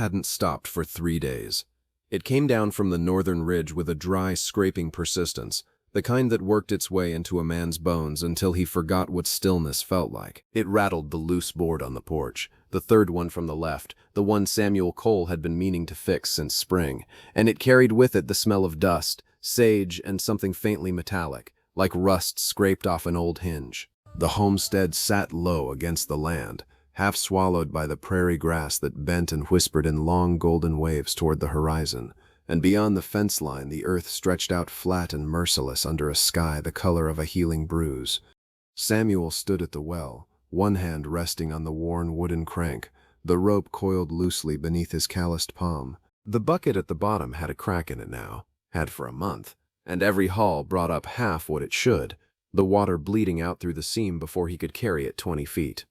hadn't stopped for 3 days. It came down from the northern ridge with a dry, scraping persistence, the kind that worked its way into a man's bones until he forgot what stillness felt like. It rattled the loose board on the porch, the third one from the left, the one Samuel Cole had been meaning to fix since spring, and it carried with it the smell of dust, sage, and something faintly metallic, like rust scraped off an old hinge. The homestead sat low against the land, half swallowed by the prairie grass that bent and whispered in long golden waves toward the horizon, and beyond the fence line the earth stretched out flat and merciless under a sky the color of a healing bruise. Samuel stood at the well, one hand resting on the worn wooden crank, the rope coiled loosely beneath his calloused palm. The bucket at the bottom had a crack in it now, had for a month, and every haul brought up half what it should, the water bleeding out through the seam before he could carry it 20 feet.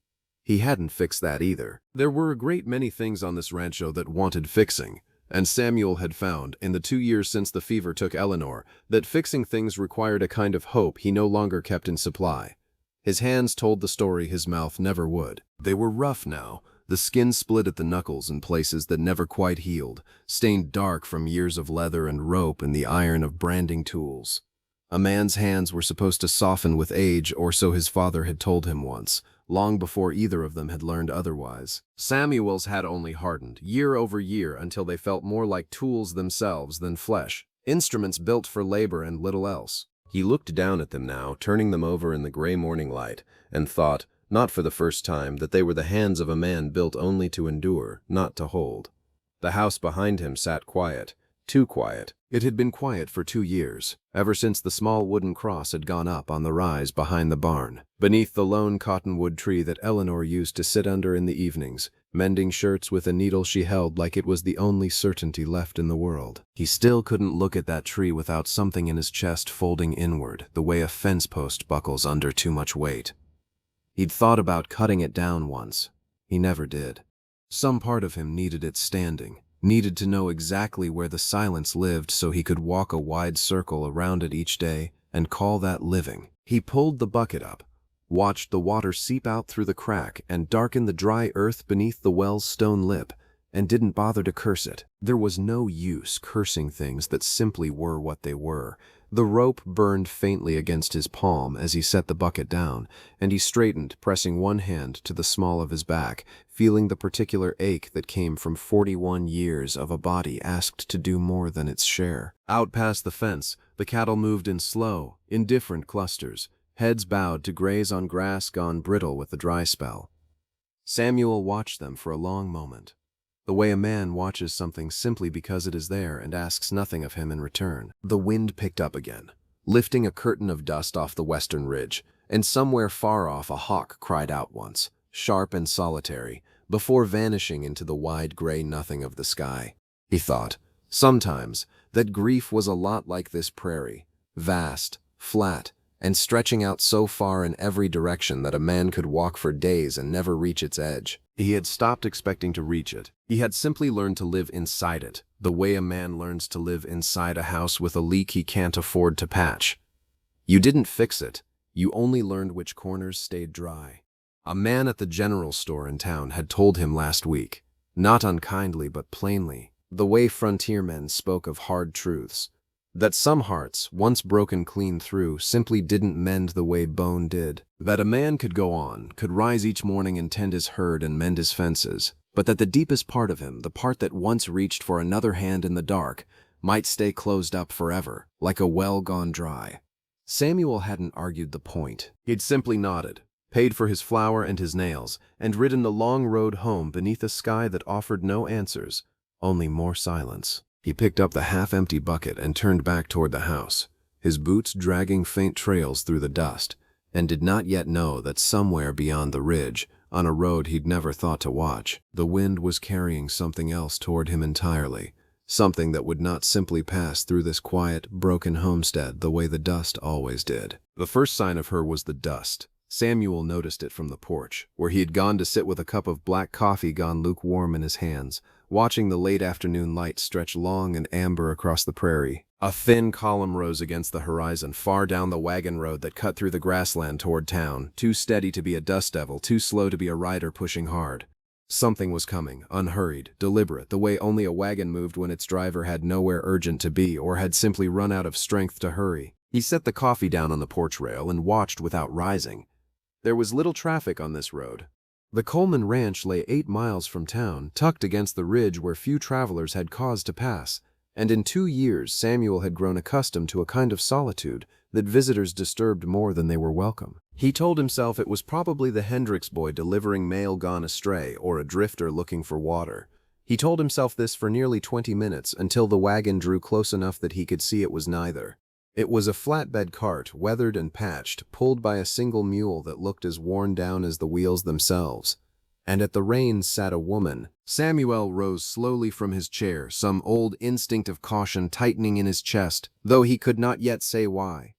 He hadn't fixed that either. There were a great many things on this rancho that wanted fixing, and Samuel had found, in the 2 years since the fever took Eleanor, that fixing things required a kind of hope he no longer kept in supply. His hands told the story his mouth never would. They were rough now, the skin split at the knuckles in places that never quite healed, stained dark from years of leather and rope and the iron of branding tools. A man's hands were supposed to soften with age, or so his father had told him once, long before either of them had learned otherwise. Samuel's had only hardened, year over year, until they felt more like tools themselves than flesh, instruments built for labor and little else. He looked down at them now, turning them over in the gray morning light, and thought, not for the first time, that they were the hands of a man built only to endure, not to hold. The house behind him sat quiet, too quiet. It had been quiet for 2 years, ever since the small wooden cross had gone up on the rise behind the barn, beneath the lone cottonwood tree that Eleanor used to sit under in the evenings, mending shirts with a needle she held like it was the only certainty left in the world. He still couldn't look at that tree without something in his chest folding inward, the way a fence post buckles under too much weight. He'd thought about cutting it down once. He never did. Some part of him needed it standing, needed to know exactly where the silence lived so he could walk a wide circle around it each day and call that living. He pulled the bucket up, watched the water seep out through the crack and darken the dry earth beneath the well's stone lip, and didn't bother to curse it. There was no use cursing things that simply were what they were. The rope burned faintly against his palm as he set the bucket down, and he straightened, pressing one hand to the small of his back, feeling the particular ache that came from 41 years of a body asked to do more than its share. Out past the fence, the cattle moved in slow, indifferent clusters, heads bowed to graze on grass gone brittle with the dry spell. Samuel watched them for a long moment, the way a man watches something simply because it is there and asks nothing of him in return. The wind picked up again, lifting a curtain of dust off the western ridge, and somewhere far off a hawk cried out once, sharp and solitary, before vanishing into the wide gray nothing of the sky. He thought, sometimes, that grief was a lot like this prairie, vast, flat, and stretching out so far in every direction that a man could walk for days and never reach its edge. He had stopped expecting to reach it. He had simply learned to live inside it, the way a man learns to live inside a house with a leak he can't afford to patch. You didn't fix it, you only learned which corners stayed dry. A man at the general store in town had told him last week, not unkindly but plainly, the way frontiermen spoke of hard truths, that some hearts, once broken clean through, simply didn't mend the way bone did. That a man could go on, could rise each morning and tend his herd and mend his fences, but that the deepest part of him, the part that once reached for another hand in the dark, might stay closed up forever, like a well gone dry. Samuel hadn't argued the point. He'd simply nodded, paid for his flour and his nails, and ridden the long road home beneath a sky that offered no answers, only more silence. He picked up the half-empty bucket and turned back toward the house, his boots dragging faint trails through the dust, and did not yet know that somewhere beyond the ridge, on a road he'd never thought to watch, the wind was carrying something else toward him entirely, something that would not simply pass through this quiet, broken homestead the way the dust always did. The first sign of her was the dust. Samuel noticed it from the porch, where he had gone to sit with a cup of black coffee gone lukewarm in his hands, watching the late afternoon light stretch long and amber across the prairie. A thin column rose against the horizon far down the wagon road that cut through the grassland toward town, too steady to be a dust devil, too slow to be a rider pushing hard. Something was coming, unhurried, deliberate, the way only a wagon moved when its driver had nowhere urgent to be or had simply run out of strength to hurry. He set the coffee down on the porch rail and watched without rising. There was little traffic on this road. The Coleman Ranch lay 8 miles from town, tucked against the ridge where few travelers had cause to pass, and in 2 years Samuel had grown accustomed to a kind of solitude that visitors disturbed more than they were welcome. He told himself it was probably the Hendricks boy delivering mail gone astray or a drifter looking for water. He told himself this for nearly 20 minutes until the wagon drew close enough that he could see it was neither. It was a flatbed cart, weathered and patched, pulled by a single mule that looked as worn down as the wheels themselves. And at the reins sat a woman. Samuel rose slowly from his chair, some old instinct of caution tightening in his chest, though he could not yet say why.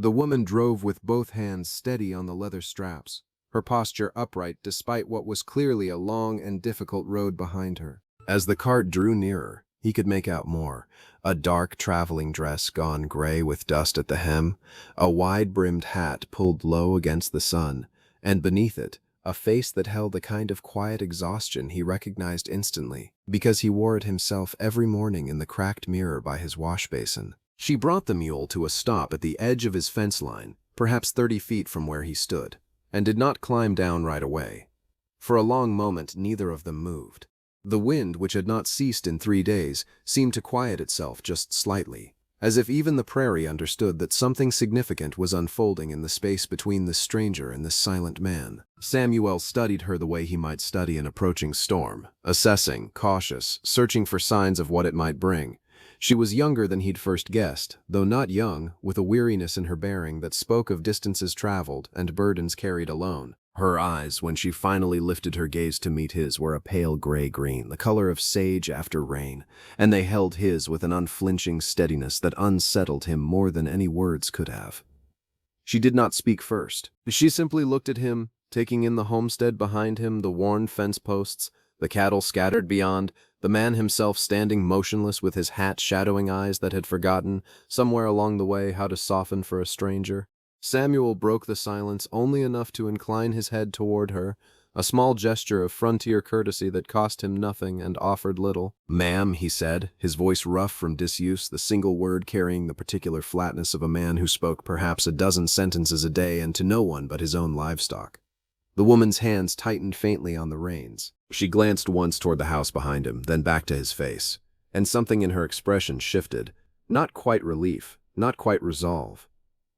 The woman drove with both hands steady on the leather straps, her posture upright despite what was clearly a long and difficult road behind her. As the cart drew nearer, he could make out more. A dark traveling dress gone gray with dust at the hem, a wide-brimmed hat pulled low against the sun, and beneath it, a face that held a kind of quiet exhaustion he recognized instantly, because he wore it himself every morning in the cracked mirror by his wash basin. She brought the mule to a stop at the edge of his fence line, perhaps 30 feet from where he stood, and did not climb down right away. For a long moment neither of them moved. The wind, which had not ceased in 3 days, seemed to quiet itself just slightly, as if even the prairie understood that something significant was unfolding in the space between this stranger and this silent man. Samuel studied her the way he might study an approaching storm, assessing, cautious, searching for signs of what it might bring. She was younger than he'd first guessed, though not young, with a weariness in her bearing that spoke of distances traveled and burdens carried alone. Her eyes, when she finally lifted her gaze to meet his, were a pale gray-green, the color of sage after rain, and they held his with an unflinching steadiness that unsettled him more than any words could have. She did not speak first. She simply looked at him, taking in the homestead behind him, the worn fence posts, the cattle scattered beyond, the man himself standing motionless with his hat shadowing eyes that had forgotten, somewhere along the way, how to soften for a stranger. Samuel broke the silence only enough to incline his head toward her, a small gesture of frontier courtesy that cost him nothing and offered little. "Ma'am," he said, his voice rough from disuse, the single word carrying the particular flatness of a man who spoke perhaps a dozen sentences a day and to no one but his own livestock. The woman's hands tightened faintly on the reins. She glanced once toward the house behind him, then back to his face, and something in her expression shifted. Not quite relief, not quite resolve,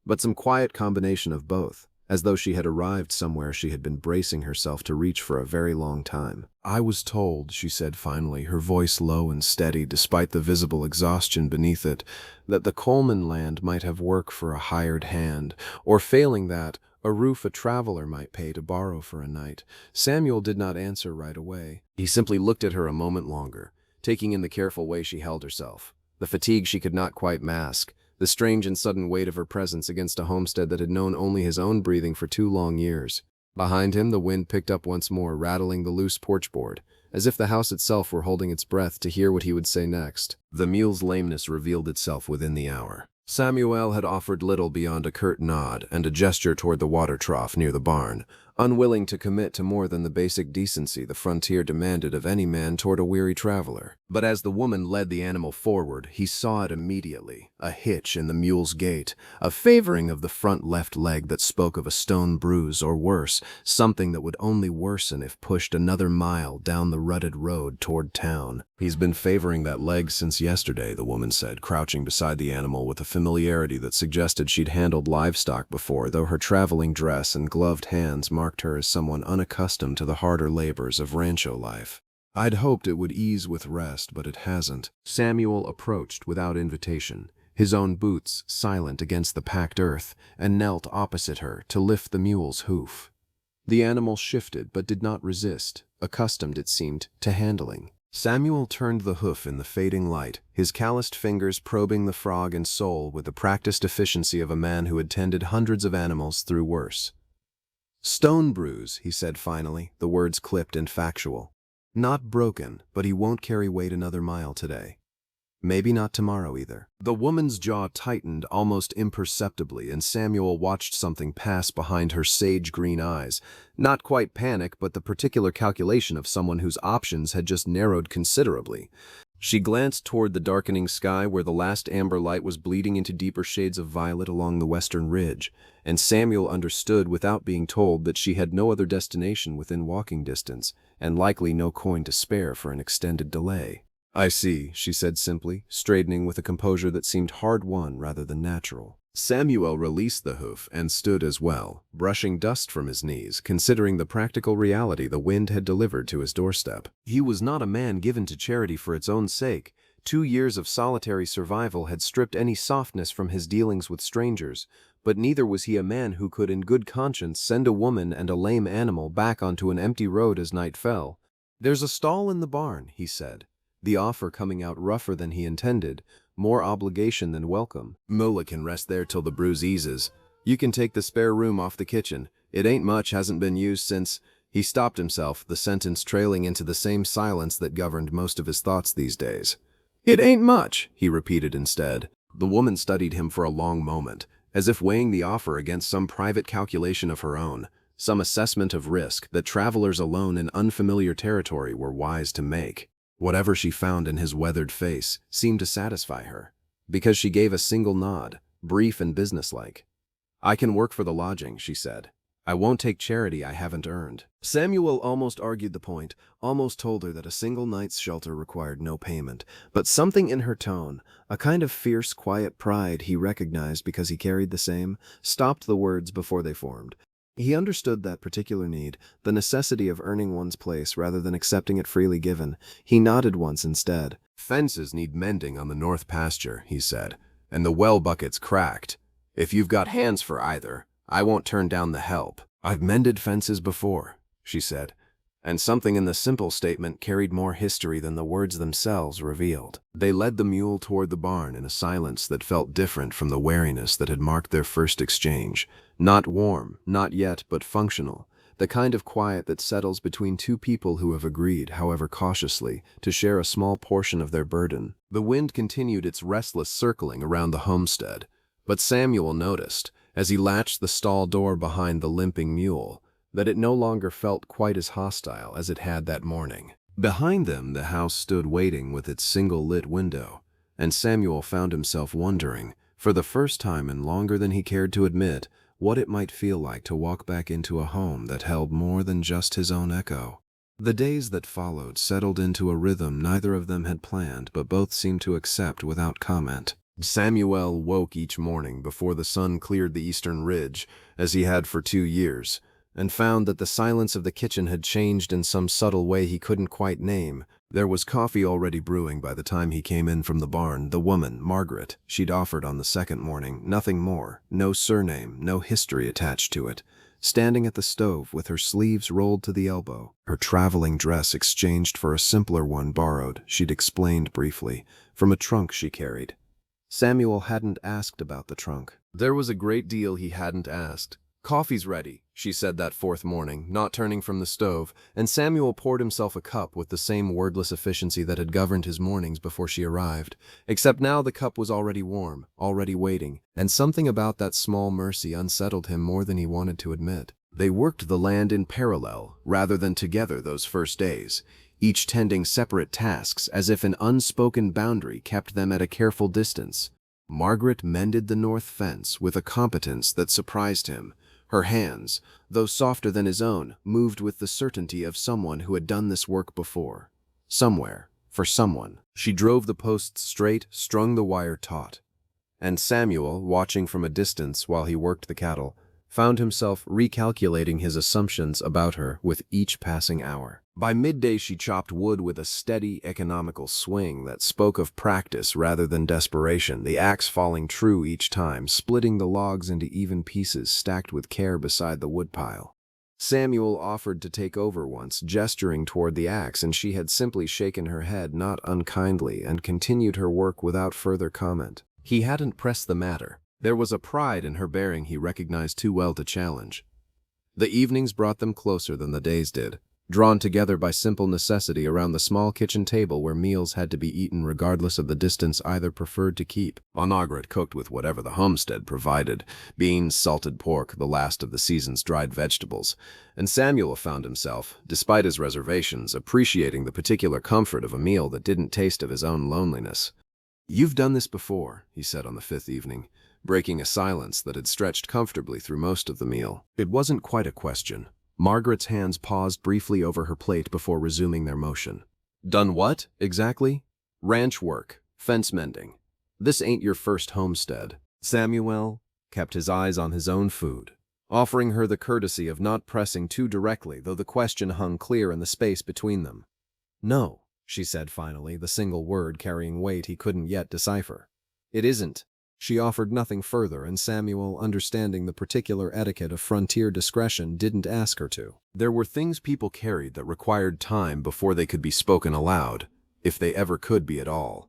but some quiet combination of both, as though she had arrived somewhere she had been bracing herself to reach for a very long time. "I was told," she said finally, her voice low and steady despite the visible exhaustion beneath it, "that the Coleman land might have work for a hired hand, or failing that, a roof a traveler might pay to borrow for a night." Samuel did not answer right away. He simply looked at her a moment longer, taking in the careful way she held herself, the fatigue she could not quite mask, the strange and sudden weight of her presence against a homestead that had known only his own breathing for 2 long years. Behind him, the wind picked up once more, rattling the loose porch board, as if the house itself were holding its breath to hear what he would say next. The mule's lameness revealed itself within the hour. Samuel had offered little beyond a curt nod and a gesture toward the water trough near the barn, unwilling to commit to more than the basic decency the frontier demanded of any man toward a weary traveler. But as the woman led the animal forward, he saw it immediately, a hitch in the mule's gait, a favoring of the front left leg that spoke of a stone bruise or worse, something that would only worsen if pushed another mile down the rutted road toward town. "He's been favoring that leg since yesterday," the woman said, crouching beside the animal with a familiarity that suggested she'd handled livestock before, though her traveling dress and gloved hands marked her as someone unaccustomed to the harder labors of rancho life. "I'd hoped it would ease with rest, but it hasn't." Samuel approached without invitation, his own boots silent against the packed earth, and knelt opposite her to lift the mule's hoof. The animal shifted but did not resist, accustomed, it seemed, to handling. Samuel turned the hoof in the fading light, his calloused fingers probing the frog and sole with the practiced efficiency of a man who had tended hundreds of animals through worse. "Stone bruise," he said finally, the words clipped and factual. "Not broken, but he won't carry weight another mile today." Maybe not tomorrow either. The woman's jaw tightened almost imperceptibly, and Samuel watched something pass behind her sage-green eyes. Not quite panic, but the particular calculation of someone whose options had just narrowed considerably. She glanced toward the darkening sky where the last amber light was bleeding into deeper shades of violet along the western ridge, and Samuel understood without being told that she had no other destination within walking distance, and likely no coin to spare for an extended delay. "I see," she said simply, straightening with a composure that seemed hard-won rather than natural. Samuel released the hoof and stood as well, brushing dust from his knees, considering the practical reality the wind had delivered to his doorstep. He was not a man given to charity for its own sake. 2 years of solitary survival had stripped any softness from his dealings with strangers, but neither was he a man who could in good conscience send a woman and a lame animal back onto an empty road as night fell. "There's a stall in the barn," he said, the offer coming out rougher than he intended, more obligation than welcome. "Mola can rest there till the bruise eases. You can take the spare room off the kitchen. It ain't much, hasn't been used since—" He stopped himself, the sentence trailing into the same silence that governed most of his thoughts these days. "It ain't much," he repeated instead. The woman studied him for a long moment, as if weighing the offer against some private calculation of her own, some assessment of risk that travelers alone in unfamiliar territory were wise to make. Whatever she found in his weathered face seemed to satisfy her, because she gave a single nod, brief and businesslike. "I can work for the lodging," she said. "I won't take charity I haven't earned." Samuel almost argued the point, almost told her that a single night's shelter required no payment, but something in her tone, a kind of fierce, quiet pride he recognized because he carried the same, stopped the words before they formed. He understood that particular need, the necessity of earning one's place rather than accepting it freely given. He nodded once instead. "Fences need mending on the north pasture," he said, "and the well bucket's cracked. If you've got hands for either, I won't turn down the help." "I've mended fences before," she said, and something in the simple statement carried more history than the words themselves revealed. They led the mule toward the barn in a silence that felt different from the wariness that had marked their first exchange. Not warm, not yet, but functional, the kind of quiet that settles between two people who have agreed, however cautiously, to share a small portion of their burden. The wind continued its restless circling around the homestead, but Samuel noticed, as he latched the stall door behind the limping mule, that it no longer felt quite as hostile as it had that morning. Behind them, the house stood waiting with its single lit window, and Samuel found himself wondering, for the first time and longer than he cared to admit, what it might feel like to walk back into a home that held more than just his own echo. The days that followed settled into a rhythm neither of them had planned, but both seemed to accept without comment. Samuel woke each morning before the sun cleared the eastern ridge, as he had for 2 years, and found that the silence of the kitchen had changed in some subtle way he couldn't quite name. There was coffee already brewing by the time he came in from the barn. The woman, Margaret, she'd offered on the second morning, nothing more, no surname, no history attached to it, standing at the stove with her sleeves rolled to the elbow, her traveling dress exchanged for a simpler one borrowed, she'd explained briefly, from a trunk she carried. Samuel hadn't asked about the trunk. There was a great deal he hadn't asked. "Coffee's ready," she said that fourth morning, not turning from the stove, and Samuel poured himself a cup with the same wordless efficiency that had governed his mornings before she arrived, except now the cup was already warm, already waiting, and something about that small mercy unsettled him more than he wanted to admit. They worked the land in parallel, rather than together those first days, each tending separate tasks as if an unspoken boundary kept them at a careful distance. Margaret mended the north fence with a competence that surprised him. Her hands, though softer than his own, moved with the certainty of someone who had done this work before. Somewhere, for someone. She drove the posts straight, strung the wire taut. And Samuel, watching from a distance while he worked the cattle, found himself recalculating his assumptions about her with each passing hour. By midday she chopped wood with a steady, economical swing that spoke of practice rather than desperation, the axe falling true each time, splitting the logs into even pieces stacked with care beside the woodpile. Samuel offered to take over once, gesturing toward the axe, and she had simply shaken her head not unkindly and continued her work without further comment. He hadn't pressed the matter. There was a pride in her bearing he recognized too well to challenge. The evenings brought them closer than the days did. drawn together by simple necessity around the small kitchen table where meals had to be eaten regardless of the distance either preferred to keep. Margaret cooked with whatever the homestead provided: beans, salted pork, the last of the season's dried vegetables, and Samuel found himself, despite his reservations, appreciating the particular comfort of a meal that didn't taste of his own loneliness. "You've done this before," he said on the fifth evening, breaking a silence that had stretched comfortably through most of the meal. It wasn't quite a question. Margaret's hands paused briefly over her plate before resuming their motion. "Done what, exactly?" "Ranch work, fence mending. This ain't your first homestead." Samuel kept his eyes on his own food, offering her the courtesy of not pressing too directly, though the question hung clear in the space between them. "No," she said finally, the single word carrying weight he couldn't yet decipher. "It isn't." She offered nothing further, and Samuel, understanding the particular etiquette of frontier discretion, didn't ask her to. There were things people carried that required time before they could be spoken aloud, if they ever could be at all.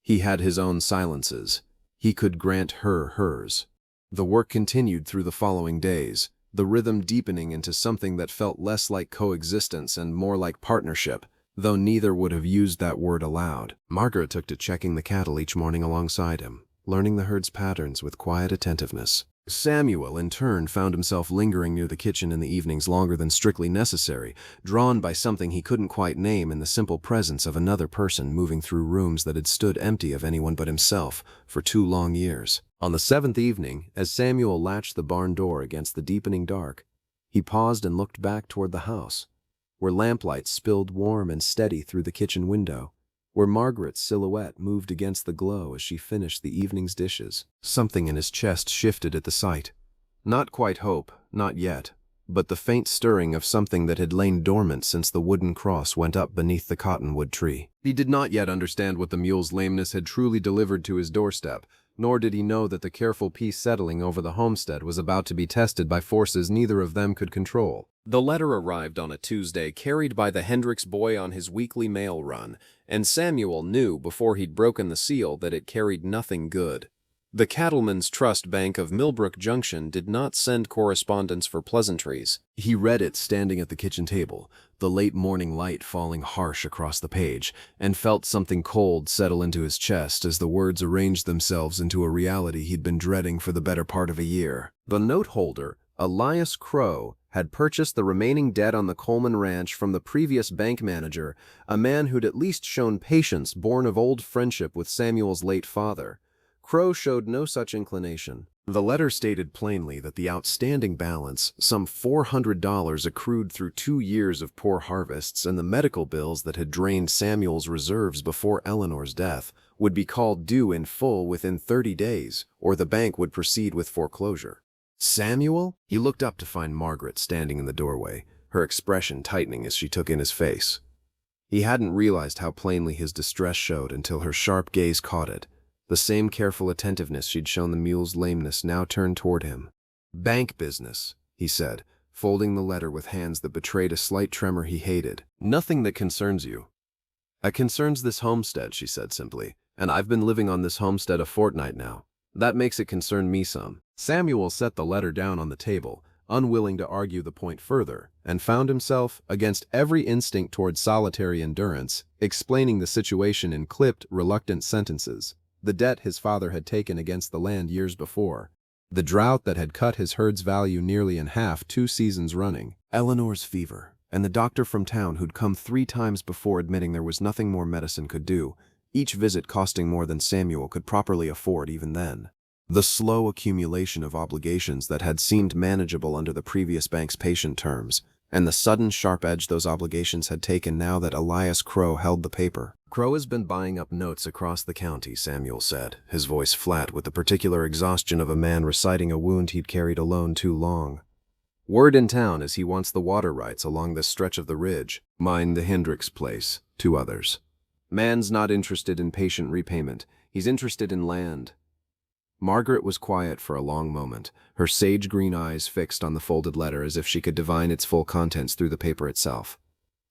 He had his own silences. He could grant her hers. The work continued through the following days, the rhythm deepening into something that felt less like coexistence and more like partnership, though neither would have used that word aloud. Margaret took to checking the cattle each morning alongside him, learning the herd's patterns with quiet attentiveness. Samuel, in turn, found himself lingering near the kitchen in the evenings longer than strictly necessary, drawn by something he couldn't quite name in the simple presence of another person moving through rooms that had stood empty of anyone but himself for 2 long years. On the 7th evening, as Samuel latched the barn door against the deepening dark, he paused and looked back toward the house, where lamplight spilled warm and steady through the kitchen window, where Margaret's silhouette moved against the glow as she finished the evening's dishes. Something in his chest shifted at the sight. Not quite hope, not yet, but the faint stirring of something that had lain dormant since the wooden cross went up beneath the cottonwood tree. He did not yet understand what the mule's lameness had truly delivered to his doorstep, nor did he know that the careful peace settling over the homestead was about to be tested by forces neither of them could control. The letter arrived on a Tuesday, carried by the Hendricks boy on his weekly mail run, and Samuel knew before he'd broken the seal that it carried nothing good. The Cattlemen's Trust Bank of Millbrook Junction did not send correspondence for pleasantries. He read it standing at the kitchen table, the late morning light falling harsh across the page, and felt something cold settle into his chest as the words arranged themselves into a reality he'd been dreading for the better part of a year. The note holder, Elias Crow, had purchased the remaining debt on the Coleman Ranch from the previous bank manager, a man who'd at least shown patience born of old friendship with Samuel's late father. Crow showed no such inclination. The letter stated plainly that the outstanding balance, some $400 accrued through 2 years of poor harvests and the medical bills that had drained Samuel's reserves before Eleanor's death, would be called due in full within 30 days, or the bank would proceed with foreclosure. "Samuel?" He looked up to find Margaret standing in the doorway, her expression tightening as she took in his face. He hadn't realized how plainly his distress showed until her sharp gaze caught it. The same careful attentiveness she'd shown the mule's lameness now turned toward him. "Bank business," he said, folding the letter with hands that betrayed a slight tremor he hated. "Nothing that concerns you." "It concerns this homestead," she said simply, "and I've been living on this homestead a fortnight now. That makes it concern me some." Samuel set the letter down on the table, unwilling to argue the point further, and found himself, against every instinct toward solitary endurance, explaining the situation in clipped, reluctant sentences. The debt his father had taken against the land years before, the drought that had cut his herd's value nearly in half 2 seasons running, Eleanor's fever, and the doctor from town who'd come 3 times before admitting there was nothing more medicine could do, each visit costing more than Samuel could properly afford even then. The slow accumulation of obligations that had seemed manageable under the previous bank's patient terms, and the sudden sharp edge those obligations had taken now that Elias Crow held the paper. "Crow has been buying up notes across the county," Samuel said, his voice flat with the particular exhaustion of a man reciting a wound he'd carried alone too long. "Word in town is he wants the water rights along this stretch of the ridge. Mine the Hendricks place, 2 others. Man's not interested in patient repayment. He's interested in land." Margaret was quiet for a long moment, her sage green eyes fixed on the folded letter as if she could divine its full contents through the paper itself.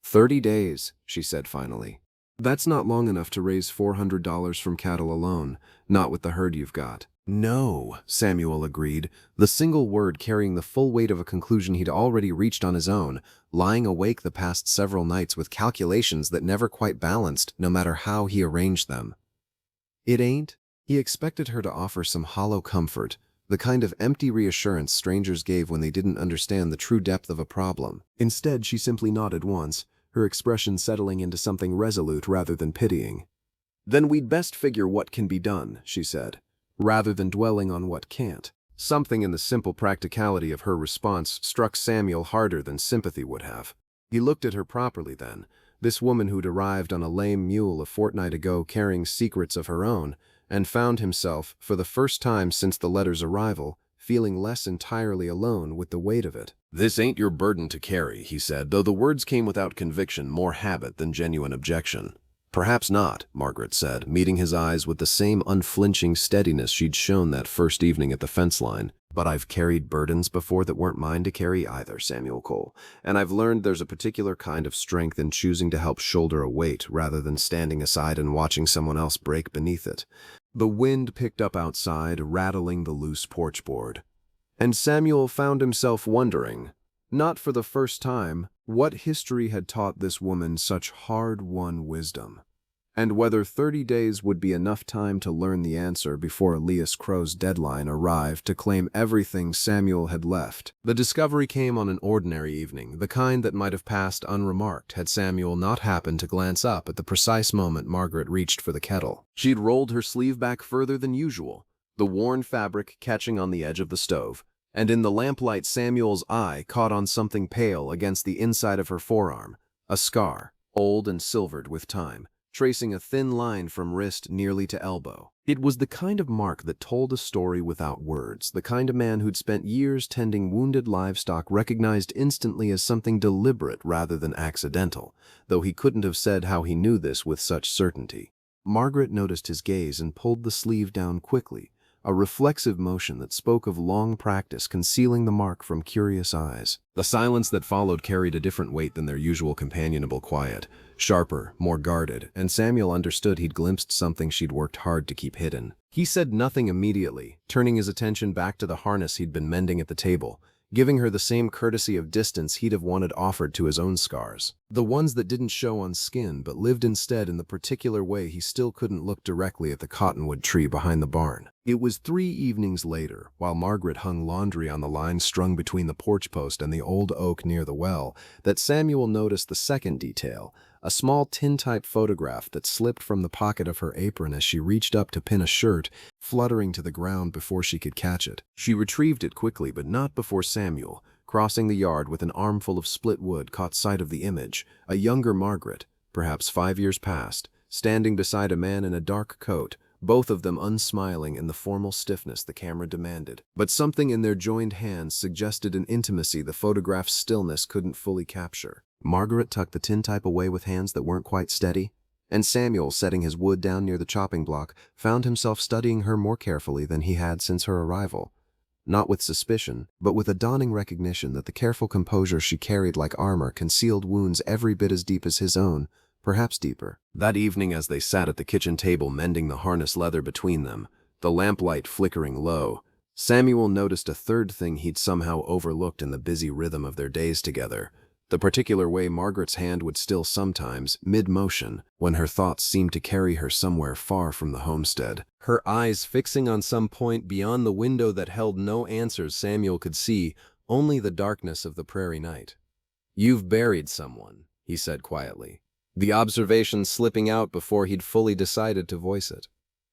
30 days, she said finally. "That's not long enough to raise $400 from cattle alone, not with the herd you've got." No, Samuel agreed, the single word carrying the full weight of a conclusion he'd already reached on his own, lying awake the past several nights with calculations that never quite balanced no matter how he arranged them. It ain't? He expected her to offer some hollow comfort, the kind of empty reassurance strangers gave when they didn't understand the true depth of a problem. Instead, she simply nodded once, her expression settling into something resolute rather than pitying. "Then we'd best figure what can be done," she said, rather than dwelling on what can't. Something in the simple practicality of her response struck Samuel harder than sympathy would have. He looked at her properly then, this woman who'd arrived on a lame mule a fortnight ago carrying secrets of her own, and found himself, for the first time since the letter's arrival, feeling less entirely alone with the weight of it. "This ain't your burden to carry," he said, though the words came without conviction, more habit than genuine objection. "Perhaps not," Margaret said, meeting his eyes with the same unflinching steadiness she'd shown that first evening at the fence line. "But I've carried burdens before that weren't mine to carry either, Samuel Cole, and I've learned there's a particular kind of strength in choosing to help shoulder a weight rather than standing aside and watching someone else break beneath it." The wind picked up outside, rattling the loose porch board. And Samuel found himself wondering, not for the first time, what history had taught this woman such hard-won wisdom, and whether 30 days would be enough time to learn the answer before Elias Crow's deadline arrived to claim everything Samuel had left. The discovery came on an ordinary evening, the kind that might have passed unremarked had Samuel not happened to glance up at the precise moment Margaret reached for the kettle. She'd rolled her sleeve back further than usual, the worn fabric catching on the edge of the stove, and in the lamplight Samuel's eye caught on something pale against the inside of her forearm, a scar, old and silvered with time, tracing a thin line from wrist nearly to elbow. It was the kind of mark that told a story without words, the kind a man who'd spent years tending wounded livestock recognized instantly as something deliberate rather than accidental, though he couldn't have said how he knew this with such certainty. Margaret noticed his gaze and pulled the sleeve down quickly, a reflexive motion that spoke of long practice concealing the mark from curious eyes. The silence that followed carried a different weight than their usual companionable quiet, sharper, more guarded, and Samuel understood he'd glimpsed something she'd worked hard to keep hidden. He said nothing immediately, turning his attention back to the harness he'd been mending at the table, giving her the same courtesy of distance he'd have wanted offered to his own scars. The ones that didn't show on skin but lived instead in the particular way he still couldn't look directly at the cottonwood tree behind the barn. It was 3 evenings later, while Margaret hung laundry on the line strung between the porch post and the old oak near the well, that Samuel noticed the second detail, a small tintype photograph that slipped from the pocket of her apron as she reached up to pin a shirt, fluttering to the ground before she could catch it. She retrieved it quickly, but not before Samuel, crossing the yard with an armful of split wood, caught sight of the image, a younger Margaret, perhaps 5 years past, standing beside a man in a dark coat, both of them unsmiling in the formal stiffness the camera demanded. But something in their joined hands suggested an intimacy the photograph's stillness couldn't fully capture. Margaret tucked the tintype away with hands that weren't quite steady, and Samuel, setting his wood down near the chopping block, found himself studying her more carefully than he had since her arrival. Not with suspicion, but with a dawning recognition that the careful composure she carried like armor concealed wounds every bit as deep as his own, perhaps deeper. That evening, as they sat at the kitchen table mending the harness leather between them, the lamplight flickering low, Samuel noticed a third thing he'd somehow overlooked in the busy rhythm of their days together, the particular way Margaret's hand would still sometimes, mid-motion, when her thoughts seemed to carry her somewhere far from the homestead, her eyes fixing on some point beyond the window that held no answers Samuel could see, only the darkness of the prairie night. "You've buried someone," he said quietly, the observation slipping out before he'd fully decided to voice it.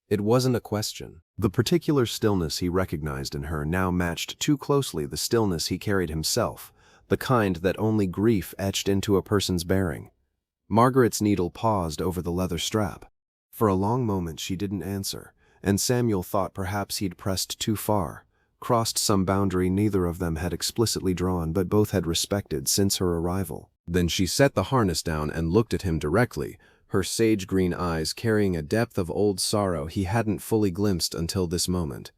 It wasn't a question. The particular stillness he recognized in her now matched too closely the stillness he carried himself, the kind that only grief etched into a person's bearing. Margaret's needle paused over the leather strap. For a long moment she didn't answer, and Samuel thought perhaps he'd pressed too far, crossed some boundary neither of them had explicitly drawn but both had respected since her arrival. Then she set the harness down and looked at him directly, her sage-green eyes carrying a depth of old sorrow he hadn't fully glimpsed until this moment.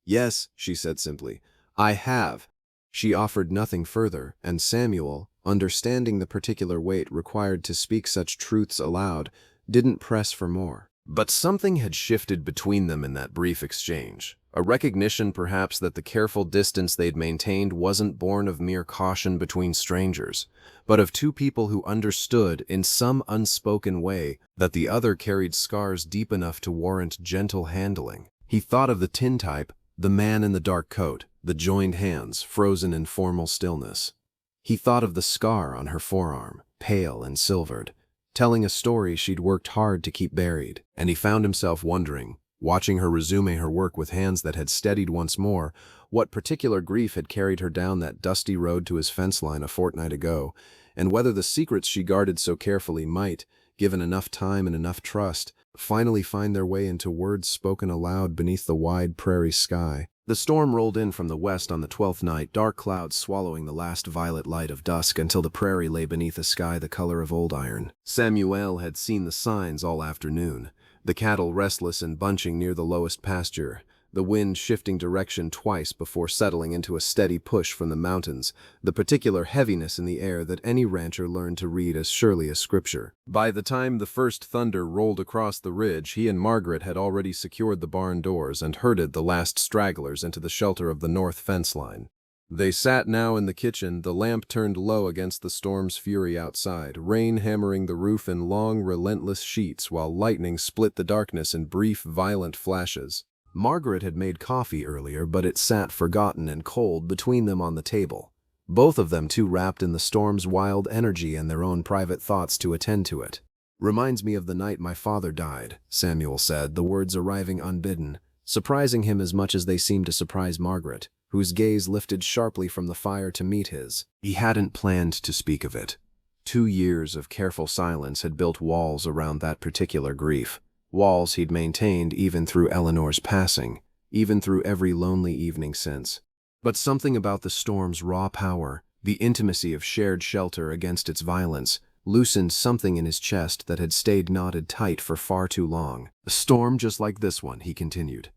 "Yes," she said simply, "I have." She offered nothing further, and Samuel, understanding the particular weight required to speak such truths aloud, didn't press for more. But something had shifted between them in that brief exchange, A recognition perhaps that the careful distance they'd maintained wasn't born of mere caution between strangers, but of two people who understood, in some unspoken way, that the other carried scars deep enough to warrant gentle handling. He thought of the tintype, the man in the dark coat, the joined hands, frozen in formal stillness. He thought of the scar on her forearm, pale and silvered, telling a story she'd worked hard to keep buried, and he found himself wondering, watching her resume her work with hands that had steadied once more, what particular grief had carried her down that dusty road to his fence line a fortnight ago, and whether the secrets she guarded so carefully might, given enough time and enough trust, finally find their way into words spoken aloud beneath the wide prairie sky. The storm rolled in from the west on the 12th night, dark clouds swallowing the last violet light of dusk until the prairie lay beneath a sky the color of old iron. Samuel had seen the signs all afternoon, the cattle restless and bunching near the lowest pasture, the wind shifting direction twice before settling into a steady push from the mountains, the particular heaviness in the air that any rancher learned to read as surely as scripture. By the time the first thunder rolled across the ridge, he and Margaret had already secured the barn doors and herded the last stragglers into the shelter of the north fence line. They sat now in the kitchen, the lamp turned low against the storm's fury outside, rain hammering the roof in long, relentless sheets while lightning split the darkness in brief, violent flashes. Margaret had made coffee earlier, but it sat forgotten and cold between them on the table, both of them too wrapped in the storm's wild energy and their own private thoughts to attend to it. "Reminds me of the night my father died," Samuel said, the words arriving unbidden, surprising him as much as they seemed to surprise Margaret, whose gaze lifted sharply from the fire to meet his. He hadn't planned to speak of it. 2 years of careful silence had built walls around that particular grief. Walls he'd maintained even through Eleanor's passing, even through every lonely evening since. But something about the storm's raw power, the intimacy of shared shelter against its violence, loosened something in his chest that had stayed knotted tight for far too long. "A storm just like this one," he continued,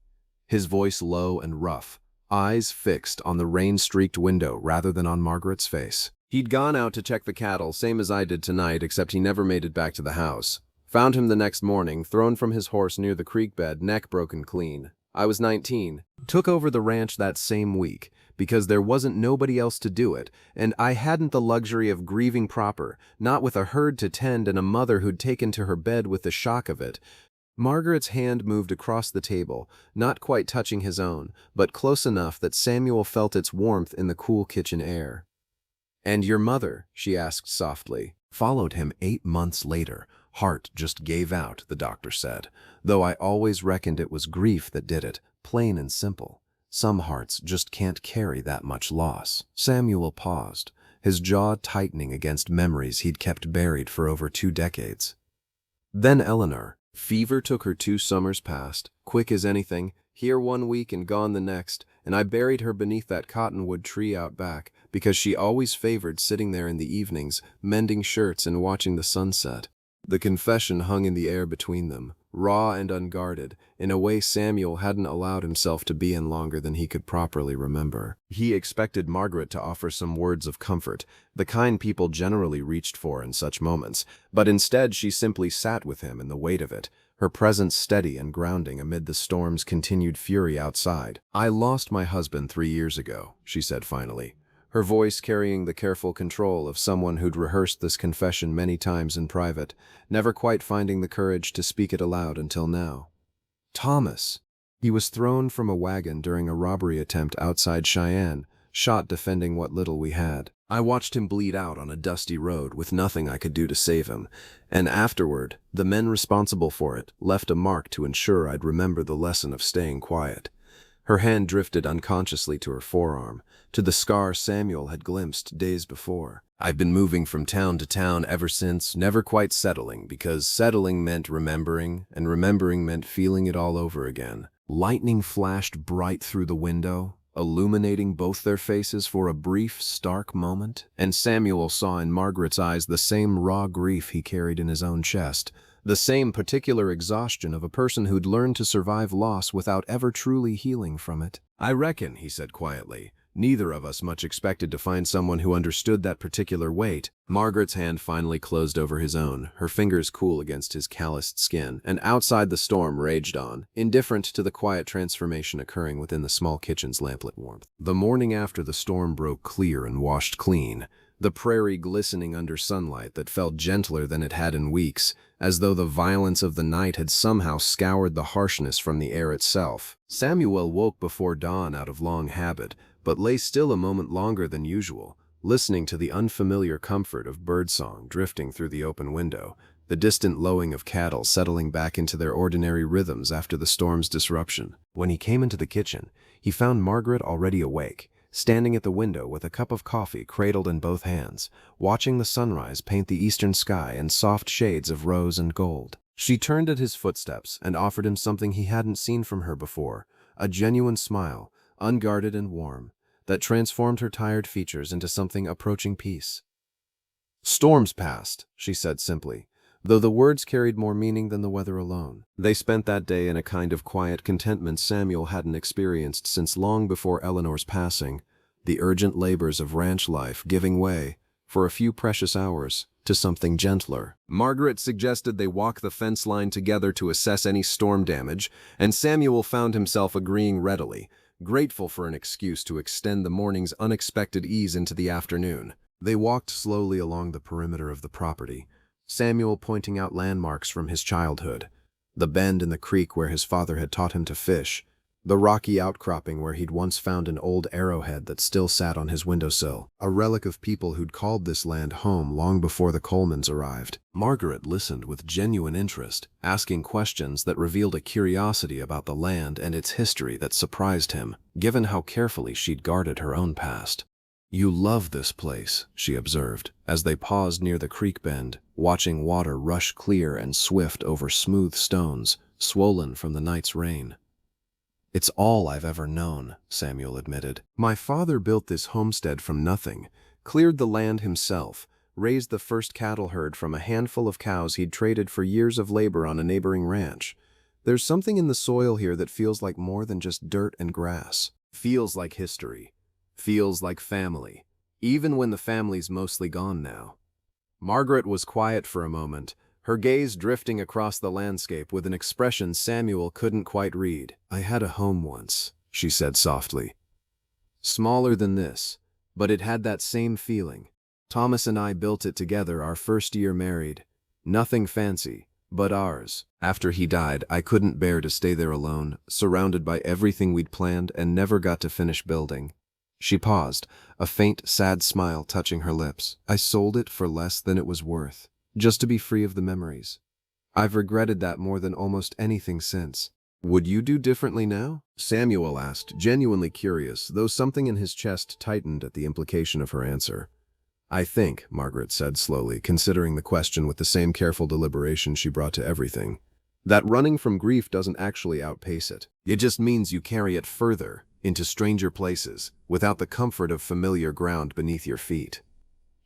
his voice low and rough, eyes fixed on the rain-streaked window rather than on Margaret's face. "He'd gone out to check the cattle, same as I did tonight, except he never made it back to the house. Found him the next morning, thrown from his horse near the creek bed, neck broken clean. I was 19. Took over the ranch that same week, because there wasn't nobody else to do it, and I hadn't the luxury of grieving proper, not with a herd to tend and a mother who'd taken to her bed with the shock of it." Margaret's hand moved across the table, not quite touching his own, but close enough that Samuel felt its warmth in the cool kitchen air. "And your mother," she asked softly, "followed him 8 months later. Heart just gave out," the doctor said, "though I always reckoned it was grief that did it, plain and simple. Some hearts just can't carry that much loss." Samuel paused, his jaw tightening against memories he'd kept buried for over 2 decades. Then Eleanor. Fever took her 2 summers past, quick as anything, here 1 week and gone the next, and I buried her beneath that cottonwood tree out back, because she always favored sitting there in the evenings, mending shirts and watching the sunset. The confession hung in the air between them, raw and unguarded, in a way Samuel hadn't allowed himself to be in longer than he could properly remember. He expected Margaret to offer some words of comfort, the kind people generally reached for in such moments, but instead she simply sat with him in the weight of it, her presence steady and grounding amid the storm's continued fury outside. "I lost my husband 3 years ago," she said finally, her voice carrying the careful control of someone who'd rehearsed this confession many times in private, never quite finding the courage to speak it aloud until now. "Thomas. He was thrown from a wagon during a robbery attempt outside Cheyenne, shot defending what little we had. I watched him bleed out on a dusty road with nothing I could do to save him, and afterward, the men responsible for it left a mark to ensure I'd remember the lesson of staying quiet." Her hand drifted unconsciously to her forearm, to the scar Samuel had glimpsed days before. "I've been moving from town to town ever since, never quite settling, because settling meant remembering, and remembering meant feeling it all over again." Lightning flashed bright through the window, illuminating both their faces for a brief, stark moment, and Samuel saw in Margaret's eyes the same raw grief he carried in his own chest, the same particular exhaustion of a person who'd learned to survive loss without ever truly healing from it. "I reckon," he said quietly, Neither of us much expected to find someone who understood that particular weight. Margaret's hand finally closed over his own, her fingers cool against his calloused skin, and outside the storm raged on, indifferent to the quiet transformation occurring within the small kitchen's lamplit warmth. The morning after the storm broke clear and washed clean, the prairie glistening under sunlight that felt gentler than it had in weeks, as though the violence of the night had somehow scoured the harshness from the air itself. Samuel woke before dawn out of long habit, but lay still a moment longer than usual, listening to the unfamiliar comfort of birdsong drifting through the open window, the distant lowing of cattle settling back into their ordinary rhythms after the storm's disruption. When he came into the kitchen, he found Margaret already awake, standing at the window with a cup of coffee cradled in both hands, watching the sunrise paint the eastern sky in soft shades of rose and gold. She turned at his footsteps and offered him something he hadn't seen from her before, a genuine smile, unguarded and warm, that transformed her tired features into something approaching peace. "Storms passed," she said simply, though the words carried more meaning than the weather alone. They spent that day in a kind of quiet contentment Samuel hadn't experienced since long before Eleanor's passing, the urgent labors of ranch life giving way, for a few precious hours, to something gentler. Margaret suggested they walk the fence line together to assess any storm damage, and Samuel found himself agreeing readily, grateful for an excuse to extend the morning's unexpected ease into the afternoon. They walked slowly along the perimeter of the property, Samuel pointing out landmarks from his childhood, the bend in the creek where his father had taught him to fish, the rocky outcropping where he'd once found an old arrowhead that still sat on his windowsill, a relic of people who'd called this land home long before the Colemans arrived. Margaret listened with genuine interest, asking questions that revealed a curiosity about the land and its history that surprised him, given how carefully she'd guarded her own past. "You love this place," she observed, as they paused near the creek bend, watching water rush clear and swift over smooth stones, swollen from the night's rain. "It's all I've ever known," Samuel admitted. "My father built this homestead from nothing, cleared the land himself, raised the first cattle herd from a handful of cows he'd traded for years of labor on a neighboring ranch. There's something in the soil here that feels like more than just dirt and grass. Feels like history. Feels like family, even when the family's mostly gone now." Margaret was quiet for a moment, her gaze drifting across the landscape with an expression Samuel couldn't quite read. "I had a home once," she said softly. "Smaller than this, but it had that same feeling. Thomas and I built it together our first year married. Nothing fancy, but ours. After he died, I couldn't bear to stay there alone, surrounded by everything we'd planned and never got to finish building." She paused, a faint, sad smile touching her lips. "I sold it for less than it was worth, just to be free of the memories. I've regretted that more than almost anything since." "Would you do differently now?" Samuel asked, genuinely curious, though something in his chest tightened at the implication of her answer. "I think," Margaret said slowly, considering the question with the same careful deliberation she brought to everything, "that running from grief doesn't actually outpace it. It just means you carry it further, into stranger places, without the comfort of familiar ground beneath your feet."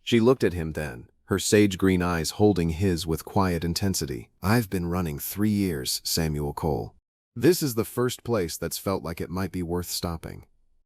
She looked at him then, her sage-green eyes holding his with quiet intensity. "I've been running 3 years, Samuel Cole. This is the first place that's felt like it might be worth stopping."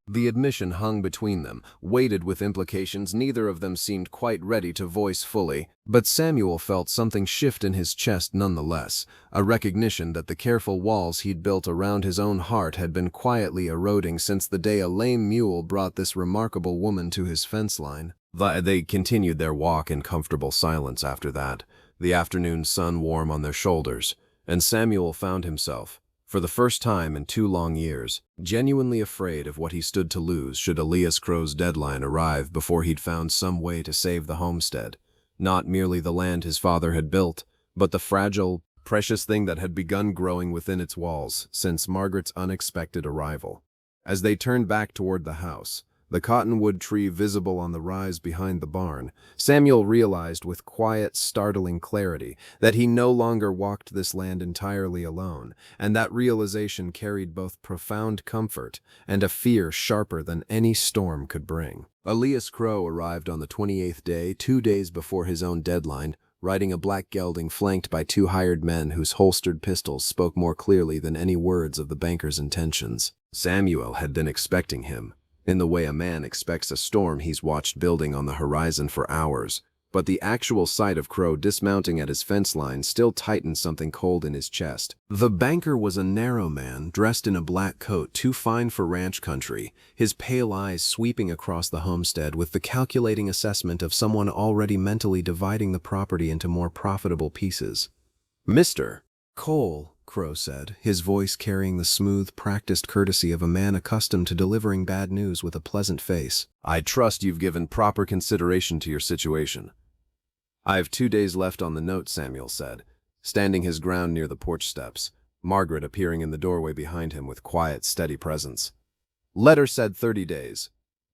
The admission hung between them, weighted with implications neither of them seemed quite ready to voice fully, but Samuel felt something shift in his chest nonetheless, a recognition that the careful walls he'd built around his own heart had been quietly eroding since the day a lame mule brought this remarkable woman to his fence line. They continued their walk in comfortable silence after that, the afternoon sun warm on their shoulders, and Samuel found himself, for the first time in 2 long years, genuinely afraid of what he stood to lose should Elias Crow's deadline arrive before he'd found some way to save the homestead. Not merely the land his father had built, but the fragile, precious thing that had begun growing within its walls since Margaret's unexpected arrival. As they turned back toward the house, the cottonwood tree visible on the rise behind the barn, Samuel realized with quiet, startling clarity that he no longer walked this land entirely alone, and that realization carried both profound comfort and a fear sharper than any storm could bring. Elias Crow arrived on the 28th day, 2 days before his own deadline, riding a black gelding flanked by 2 hired men whose holstered pistols spoke more clearly than any words of the banker's intentions. Samuel had been expecting him, in the way a man expects a storm he's watched building on the horizon for hours. But the actual sight of Crow dismounting at his fence line still tightened something cold in his chest. The banker was a narrow man, dressed in a black coat too fine for ranch country, his pale eyes sweeping across the homestead with the calculating assessment of someone already mentally dividing the property into more profitable pieces. "Mr. Cole," Crow said, his voice carrying the smooth, practiced courtesy of a man accustomed to delivering bad news with a pleasant face. "I trust you've given proper consideration to your situation." "I have 2 days left on the note," Samuel said, standing his ground near the porch steps, Margaret appearing in the doorway behind him with quiet, steady presence. "Letter said 30 days.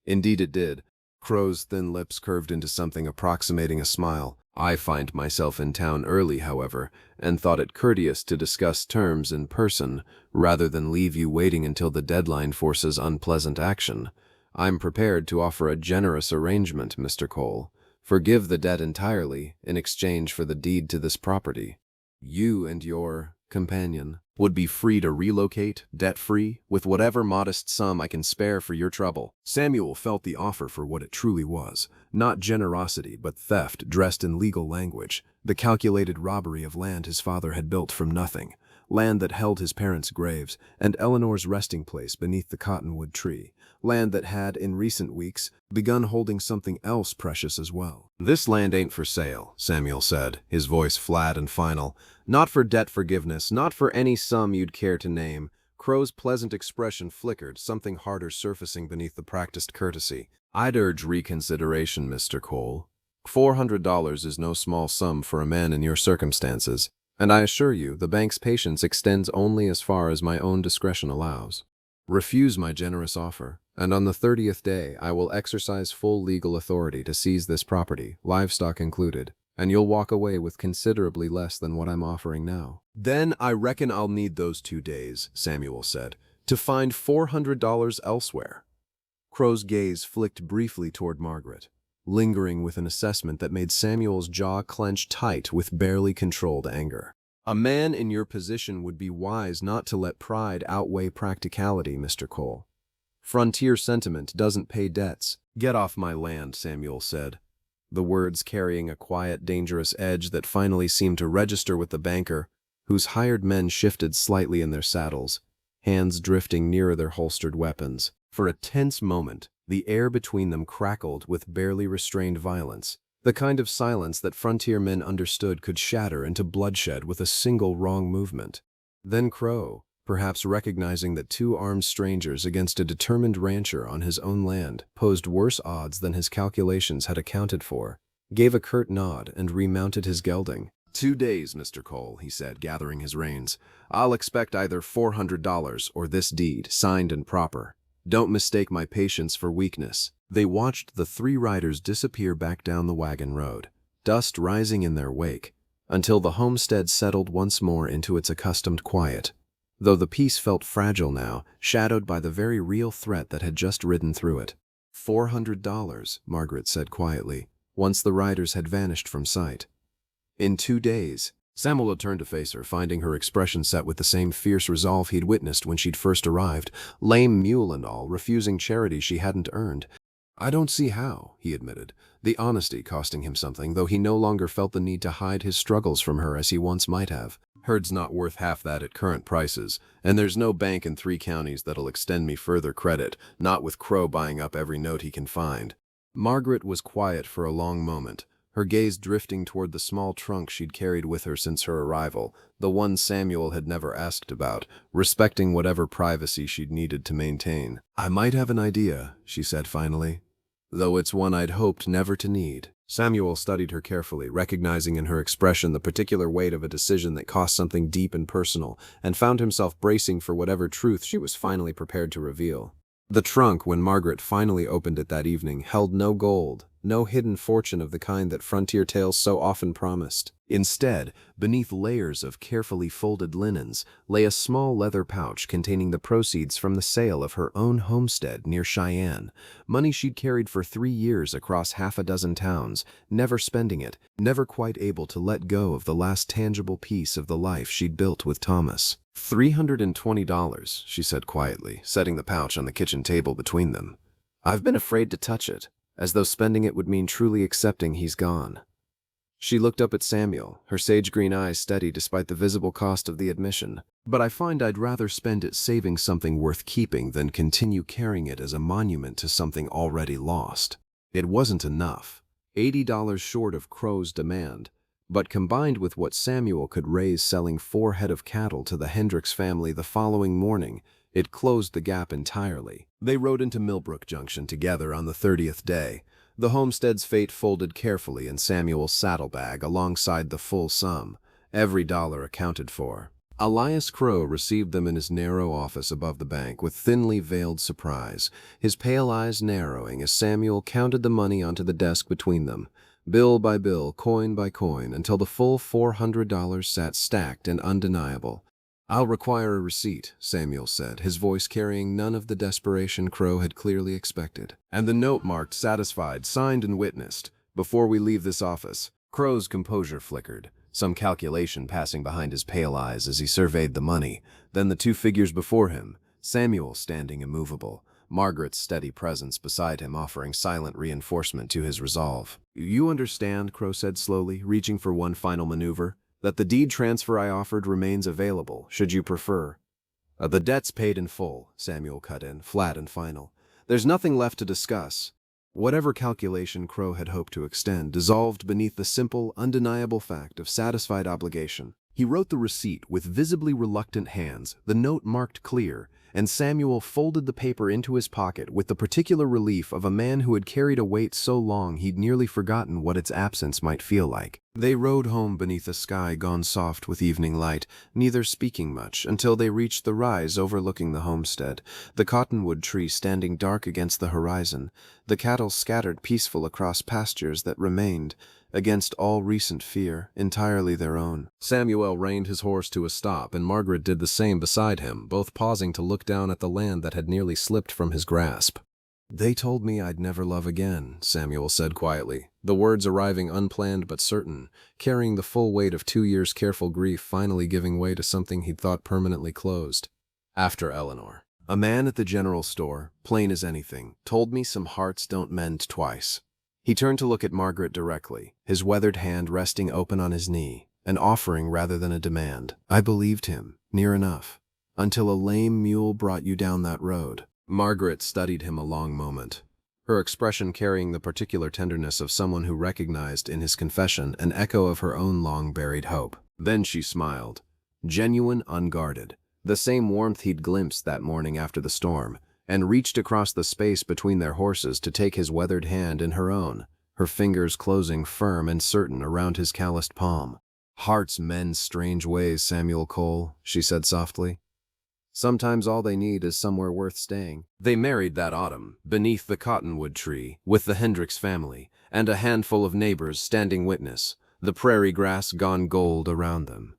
Indeed it did. Crow's thin lips curved into something approximating a smile. "I find myself in town early, however, and thought it courteous to discuss terms in person, rather than leave you waiting until the deadline forces unpleasant action. I'm prepared to offer a generous arrangement, Mr. Cole. Forgive the debt entirely in exchange for the deed to this property. You and your companion would be free to relocate, debt-free, with whatever modest sum I can spare for your trouble." Samuel felt the offer for what it truly was, not generosity but theft dressed in legal language, the calculated robbery of land his father had built from nothing, land that held his parents' graves and Eleanor's resting place beneath the cottonwood tree, land that had, in recent weeks, begun holding something else precious as well. "This land ain't for sale," Samuel said, his voice flat and final. "Not for debt forgiveness, not for any sum you'd care to name." Crow's pleasant expression flickered, something harder surfacing beneath the practiced courtesy. "I'd urge reconsideration, Mr. Cole. $400 is no small sum for a man in your circumstances, and I assure you the bank's patience extends only as far as my own discretion allows. Refuse my generous offer, and on the 30th day I will exercise full legal authority to seize this property, livestock included, and you'll walk away with considerably less than what I'm offering now." "Then I reckon I'll need those 2 days," Samuel said, "to find $400 elsewhere." Crow's gaze flicked briefly toward Margaret, lingering with an assessment that made Samuel's jaw clench tight with barely controlled anger. "A man in your position would be wise not to let pride outweigh practicality, Mr. Cole. Frontier sentiment doesn't pay debts." "Get off my land," Samuel said, the words carrying a quiet, dangerous edge that finally seemed to register with the banker, whose hired men shifted slightly in their saddles, hands drifting nearer their holstered weapons. For a tense moment, the air between them crackled with barely restrained violence, the kind of silence that frontier men understood could shatter into bloodshed with a single wrong movement. Then Crow, perhaps recognizing that 2 armed strangers against a determined rancher on his own land posed worse odds than his calculations had accounted for, gave a curt nod and remounted his gelding. "2 days, Mr. Cole," he said, gathering his reins. "I'll expect either $400 or this deed, signed and proper. Don't mistake my patience for weakness." They watched the 3 riders disappear back down the wagon road, dust rising in their wake, until the homestead settled once more into its accustomed quiet, though the peace felt fragile now, shadowed by the very real threat that had just ridden through it. $400, Margaret said quietly, once the riders had vanished from sight. "In 2 days. Samuel turned to face her, finding her expression set with the same fierce resolve he'd witnessed when she'd first arrived, lame mule and all, refusing charity she hadn't earned. "I don't see how," he admitted, the honesty costing him something, though he no longer felt the need to hide his struggles from her as he once might have. "Herd's not worth half that at current prices, and there's no bank in 3 counties that'll extend me further credit, not with Crow buying up every note he can find." Margaret was quiet for a long moment, her gaze drifting toward the small trunk she'd carried with her since her arrival, the one Samuel had never asked about, respecting whatever privacy she'd needed to maintain. "I might have an idea," she said finally, "though it's one I'd hoped never to need." Samuel studied her carefully, recognizing in her expression the particular weight of a decision that cost something deep and personal, and found himself bracing for whatever truth she was finally prepared to reveal. The trunk, when Margaret finally opened it that evening, held no gold, no hidden fortune of the kind that frontier tales so often promised. Instead, beneath layers of carefully folded linens, lay a small leather pouch containing the proceeds from the sale of her own homestead near Cheyenne, money she'd carried for 3 years across half a dozen towns, never spending it, never quite able to let go of the last tangible piece of the life she'd built with Thomas. $320, she said quietly, setting the pouch on the kitchen table between them. I've been afraid to touch it, as though spending it would mean truly accepting he's gone. She looked up at Samuel, her sage-green eyes steady despite the visible cost of the admission. But I find I'd rather spend it saving something worth keeping than continue carrying it as a monument to something already lost. It wasn't enough, $80 short of Crow's demand, but combined with what Samuel could raise selling 4 head of cattle to the Hendricks family the following morning, it closed the gap entirely. They rode into Millbrook Junction together on the 30th day, the homestead's fate folded carefully in Samuel's saddlebag alongside the full sum, every dollar accounted for. Elias Crow received them in his narrow office above the bank with thinly veiled surprise, his pale eyes narrowing as Samuel counted the money onto the desk between them, bill by bill, coin by coin, until the full $400 sat stacked and undeniable. "I'll require a receipt," Samuel said, his voice carrying none of the desperation Crow had clearly expected. "And the note marked satisfied, signed and witnessed, before we leave this office." Crow's composure flickered, some calculation passing behind his pale eyes as he surveyed the money, then the 2 figures before him, Samuel standing immovable, Margaret's steady presence beside him offering silent reinforcement to his resolve. "You understand," Crow said slowly, reaching for one final maneuver, "that the deed transfer I offered remains available, should you prefer." "The debt's paid in full," Samuel cut in, flat and final. "There's nothing left to discuss." Whatever calculation Crow had hoped to extend dissolved beneath the simple, undeniable fact of satisfied obligation. He wrote the receipt with visibly reluctant hands, the note marked clear, and Samuel folded the paper into his pocket with the particular relief of a man who had carried a weight so long he'd nearly forgotten what its absence might feel like. They rode home beneath a sky gone soft with evening light, neither speaking much, until they reached the rise overlooking the homestead, the cottonwood tree standing dark against the horizon, the cattle scattered peaceful across pastures that remained, against all recent fear, entirely their own. Samuel reined his horse to a stop, and Margaret did the same beside him, both pausing to look down at the land that had nearly slipped from his grasp. "They told me I'd never love again," Samuel said quietly, the words arriving unplanned but certain, carrying the full weight of 2 years' careful grief finally giving way to something he'd thought permanently closed. After Eleanor. "A man at the general store, plain as anything, told me some hearts don't mend twice." He turned to look at Margaret directly, his weathered hand resting open on his knee, an offering rather than a demand. "I believed him, near enough, until a lame mule brought you down that road." Margaret studied him a long moment, her expression carrying the particular tenderness of someone who recognized in his confession an echo of her own long-buried hope. Then she smiled, genuine, unguarded, the same warmth he'd glimpsed that morning after the storm, and reached across the space between their horses to take his weathered hand in her own, her fingers closing firm and certain around his calloused palm. "Hearts mend strange ways, Samuel Cole," she said softly. "Sometimes all they need is somewhere worth staying." They married that autumn, beneath the cottonwood tree, with the Hendricks family, and a handful of neighbors standing witness, the prairie grass gone gold around them.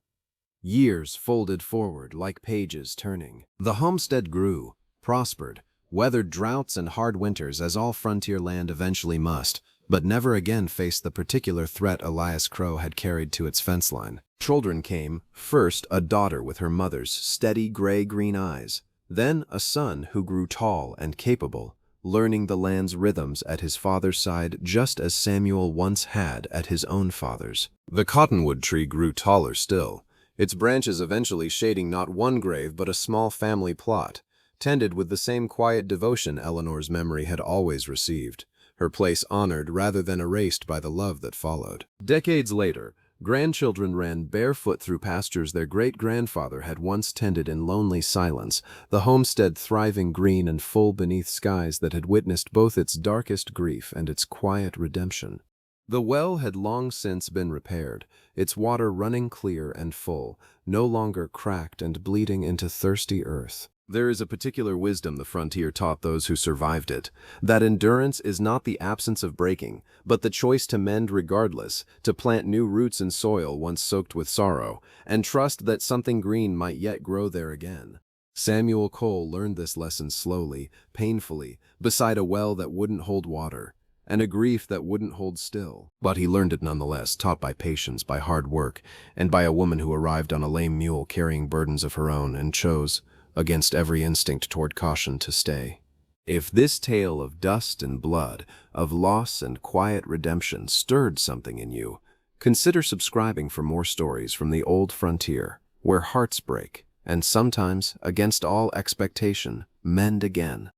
Years folded forward like pages turning. The homestead grew, prospered, weathered droughts and hard winters as all frontier land eventually must, but never again faced the particular threat Elias Crow had carried to its fence line. Children came, first a daughter with her mother's steady gray-green eyes, then a son who grew tall and capable, learning the land's rhythms at his father's side just as Samuel once had at his own father's. The cottonwood tree grew taller still, its branches eventually shading not one grave but a small family plot, tended with the same quiet devotion Eleanor's memory had always received, her place honored rather than erased by the love that followed. Decades later, grandchildren ran barefoot through pastures their great-grandfather had once tended in lonely silence, the homestead thriving green and full beneath skies that had witnessed both its darkest grief and its quiet redemption. The well had long since been repaired, its water running clear and full, no longer cracked and bleeding into thirsty earth. There is a particular wisdom the frontier taught those who survived it, that endurance is not the absence of breaking, but the choice to mend regardless, to plant new roots in soil once soaked with sorrow, and trust that something green might yet grow there again. Samuel Cole learned this lesson slowly, painfully, beside a well that wouldn't hold water, and a grief that wouldn't hold still. But he learned it nonetheless, taught by patience, by hard work, and by a woman who arrived on a lame mule carrying burdens of her own and chose, against every instinct toward caution, to stay. If this tale of dust and blood, of loss and quiet redemption stirred something in you, consider subscribing for more stories from the old frontier, where hearts break, and sometimes, against all expectation, mend again.